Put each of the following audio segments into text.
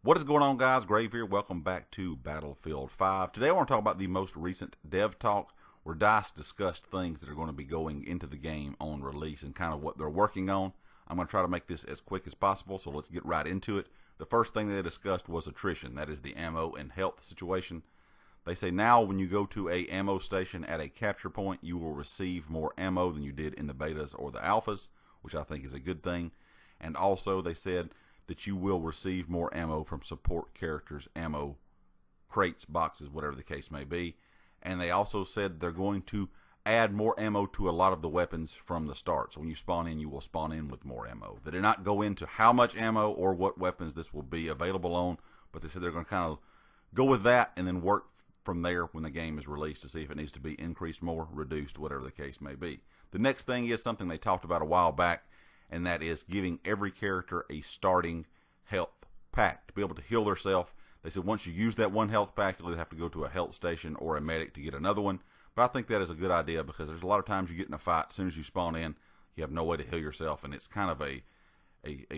What is going on, guys? Grave here. Welcome back to Battlefield 5. Today I want to talk about the most recent dev talk where DICE discussed things that are going to be going into the game on release and kind of what they're working on. I'm going to try to make this as quick as possible, so let's get right into it. The first thing they discussed was attrition. That is the ammo and health situation. They say now when you go to a ammo station at a capture point, you will receive more ammo than you did in the betas or the alphas, which I think is a good thing. And also they said that you will receive more ammo from support characters, ammo crates, boxes, whatever the case may be. And they also said they're going to add more ammo to a lot of the weapons from the start. So when you spawn in, you will spawn in with more ammo. They did not go into how much ammo or what weapons this will be available on, but they said they're going to kind of go with that and then work from there when the game is released to see if it needs to be increased more, reduced, whatever the case may be. The next thing is something they talked about a while back, and that is giving every character a starting health pack to be able to heal themselves. They said once you use that one health pack, you'll either have to go to a health station or a medic to get another one. But I think that is a good idea because there's a lot of times you get in a fight, as soon as you spawn in, you have no way to heal yourself, and it's kind of a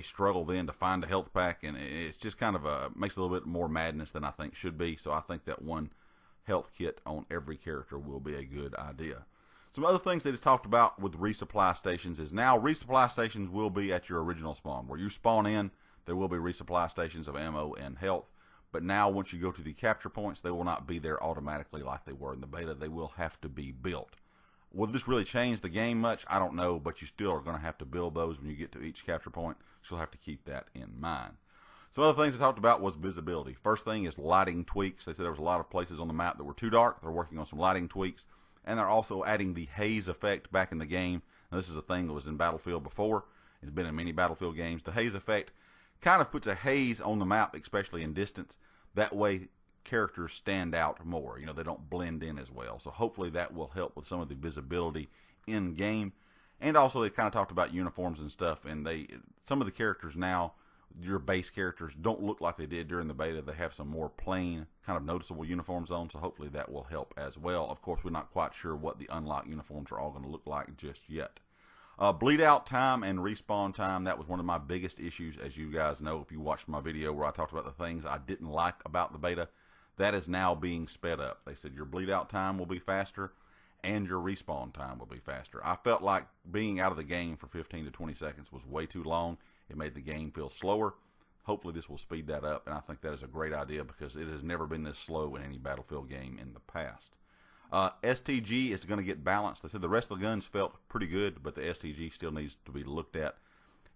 struggle then to find a health pack, and it's just kind of makes it a little bit more madness than I think should be. So I think that one health kit on every character will be a good idea. Some other things they just talked about with resupply stations is now resupply stations will be at your original spawn. Where you spawn in, there will be resupply stations of ammo and health. But now once you go to the capture points, they will not be there automatically like they were in the beta. They will have to be built. Will this really change the game much? I don't know, but you still are going to have to build those when you get to each capture point. So you'll have to keep that in mind. Some other things they talked about was visibility. First thing is lighting tweaks. They said there was a lot of places on the map that were too dark. They're working on some lighting tweaks. And they're also adding the haze effect back in the game. Now, this is a thing that was in Battlefield before. It's been in many Battlefield games. The haze effect kind of puts a haze on the map, especially in distance. That way, characters stand out more. You know, they don't blend in as well. So hopefully that will help with some of the visibility in game. And also, they kind of talked about uniforms and stuff. And some of the characters now, your base characters, don't look like they did during the beta. They have some more plain, kind of noticeable uniforms on, so hopefully that will help as well. Of course, we're not quite sure what the unlocked uniforms are all going to look like just yet. Bleed out time and respawn time, that was one of my biggest issues, as you guys know if you watched my video where I talked about the things I didn't like about the beta. That is now being sped up. They said your bleed out time will be faster and your respawn time will be faster. I felt like being out of the game for 15 to 20 seconds was way too long. It made the game feel slower. Hopefully this will speed that up, and I think that is a great idea because it has never been this slow in any Battlefield game in the past. STG is going to get balanced. They said the rest of the guns felt pretty good, but the STG still needs to be looked at.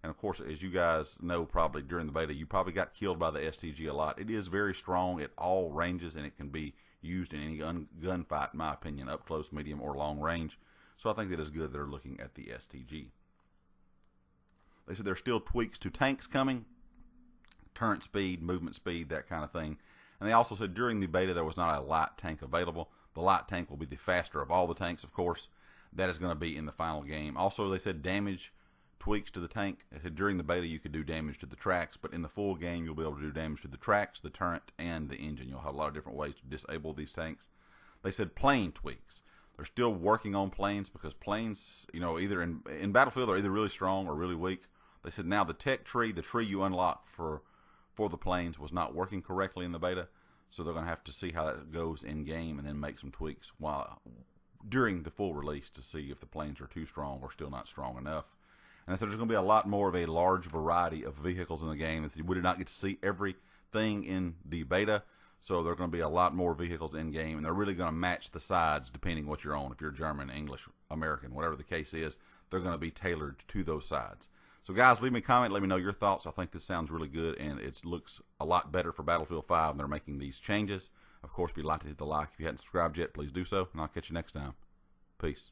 And of course, as you guys know probably during the beta, you probably got killed by the STG a lot. It is very strong at all ranges, and it can be used in any gunfight, in my opinion, up close, medium, or long range. So I think it is good they're looking at the STG. They said there's still tweaks to tanks coming, turret speed, movement speed, that kind of thing. And they also said during the beta there was not a light tank available. The light tank will be the faster of all the tanks, of course. That is going to be in the final game. Also, they said damage tweaks to the tank. They said during the beta you could do damage to the tracks, but in the full game you'll be able to do damage to the tracks, the turret, and the engine. You'll have a lot of different ways to disable these tanks. They said plane tweaks. They're still working on planes because planes, you know, either in Battlefield are either really strong or really weak. They said now the tech tree, the tree you unlock for the planes, was not working correctly in the beta. So they're going to have to see how that goes in game and then make some tweaks during the full release to see if the planes are too strong or still not strong enough. And so there's going to be a lot more of a large variety of vehicles in the game. And so we did not get to see everything in the beta. So there are going to be a lot more vehicles in game, and they're really going to match the sides depending what you're on. If you're German, English, American, whatever the case is, they're going to be tailored to those sides. So guys, leave me a comment, let me know your thoughts. I think this sounds really good, and it looks a lot better for Battlefield 5, and they're making these changes. Of course, if you'd like to hit the like, if you hadn't subscribed yet, please do so, and I'll catch you next time. Peace.